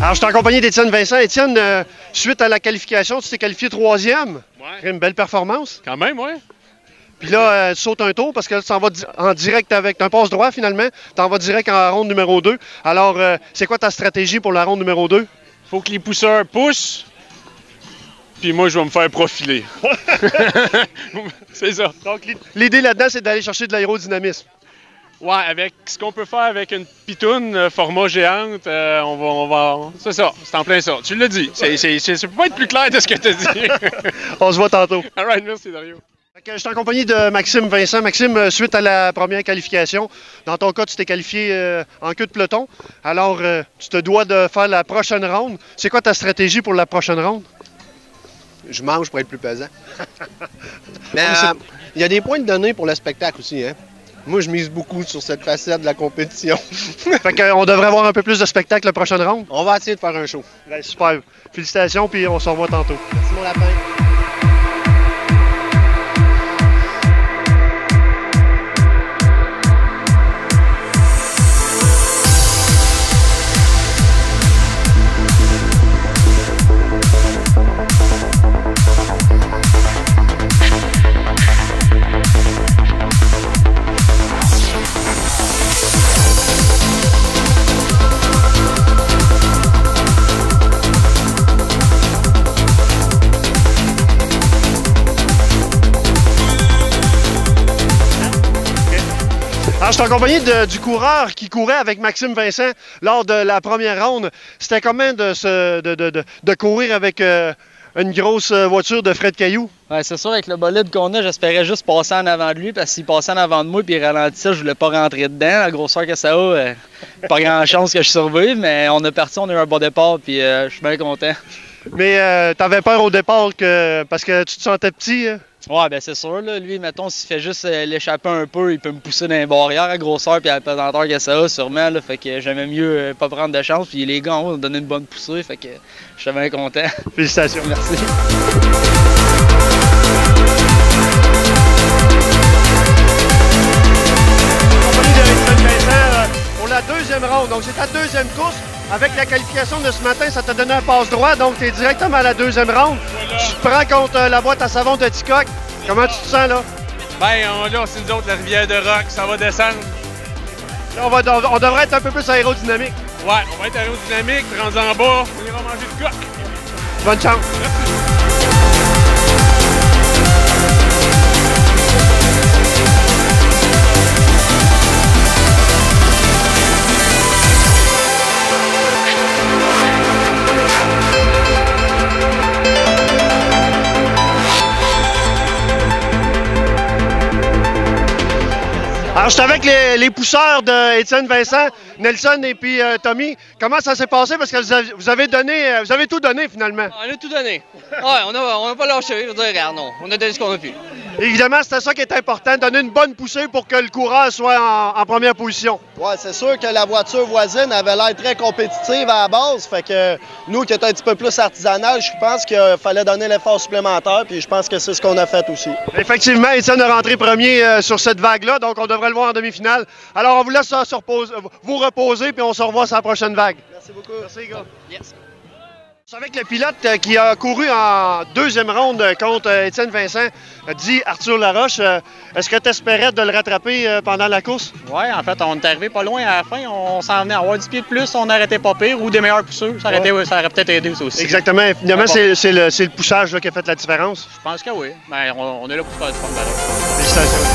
Alors, je suis en compagnie d'Étienne Vincent. Étienne, suite à la qualification, tu t'es qualifié 3e. Ouais. Une belle performance. Quand même, ouais. Puis là, tu sautes un tour parce que tu t'en vas en direct avec. Tu un passe droit finalement. Tu t'en vas direct en ronde numéro 2. Alors, c'est quoi ta stratégie pour la ronde numéro 2? Faut que les pousseurs poussent. Puis moi, je vais me faire profiler. C'est ça. Donc, l'idée là-dedans, c'est d'aller chercher de l'aérodynamisme. Ouais, avec ce qu'on peut faire avec une pitoune format géante, on va. C'est ça, c'est en plein ça. Tu l'as dit. Ça peut pas être plus clair de ce que tu as dit. On se voit tantôt. All right, merci Dario. Je suis en compagnie de Maxime Vincent. Maxime, suite à la première qualification, dans ton cas, tu t'es qualifié en queue de peloton. Alors, tu te dois de faire la prochaine ronde. C'est quoi ta stratégie pour la prochaine ronde? Je mange pour être plus pesant. Mais il y a des points de données pour le spectacle aussi, hein? Moi, je mise beaucoup sur cette facette de la compétition. Fait qu'on devrait avoir un peu plus de spectacle la prochaine ronde. On va essayer de faire un show. Ben, super. Félicitations, puis on se revoit tantôt. Merci mon lapin. Alors, je suis en compagnie du coureur qui courait avec Maxime Vincent lors de la première ronde. C'était comment de courir avec une grosse voiture de Fred Caillou? Ouais, c'est sûr, avec le bolide qu'on a, j'espérais juste passer en avant de lui, parce qu'il passait en avant de moi puis il ralentissait, je voulais pas rentrer dedans. La grosseur que ça a, pas grand chance que je survive, mais on est parti, on a eu un bon départ, puis je suis bien content. Mais t'avais peur au départ parce que tu te sentais petit? Hein? Ouais, ben c'est sûr, là. Lui, mettons, s'il fait juste l'échapper un peu, il peut me pousser dans les barrières à grosseur puis à la pesanteur que ça a, sûrement, là. Fait que j'aimais mieux pas prendre de chance, puis les gars en haut ont donné une bonne poussée, fait que je suis bien content. Félicitations. Merci. Pour la deuxième ronde, donc c'est ta deuxième course. Avec la qualification de ce matin, ça t'a donné un passe droit, donc tu es directement à la deuxième ronde. Voilà. Tu te prends contre la boîte à savon de Ticoc. Comment tu te sens là? Ben, là, c'est nous autres, la rivière de Rock, ça va descendre. Là, on devrait être un peu plus aérodynamique. Ouais, on va être aérodynamique, rendu en bas, on ira manger du coq. Bonne chance. Alors, je suis avec les pousseurs d'Étienne Vincent, Nelson et puis Tommy. Comment ça s'est passé? Parce que vous avez tout donné finalement. On a tout donné. Ouais, on a pas lâché. Je veux dire, regarde, non. On a donné ce qu'on a pu. Évidemment, c'était ça qui est important, donner une bonne poussée pour que le coureur soit en première position. Ouais, c'est sûr que la voiture voisine avait l'air très compétitive à la base. Fait que nous, qui est un petit peu plus artisanal, je pense qu'il fallait donner l'effort supplémentaire. Puis je pense que c'est ce qu'on a fait aussi. Effectivement, Étienne est rentré premier sur cette vague-là, donc on devrait le voir en demi-finale. Alors, on vous laisse vous reposer, puis on se revoit sur la prochaine vague. Merci beaucoup. Merci, les gars. Yes. Je suis avec le pilote qui a couru en deuxième ronde contre Étienne Vincent, dit Arthur Laroche. Est-ce que tu espérais de le rattraper pendant la course? Ouais, en fait, on est arrivé pas loin à la fin. On s'en venait à avoir 10 pieds de plus, on n'arrêtait pas pire, ou des meilleurs pousseurs. Ça aurait peut-être aidé ça aussi. Exactement. Finalement, c'est le poussage là, qui a fait la différence. Je pense que oui. Ben, on est là pour faire du fun. Félicitations.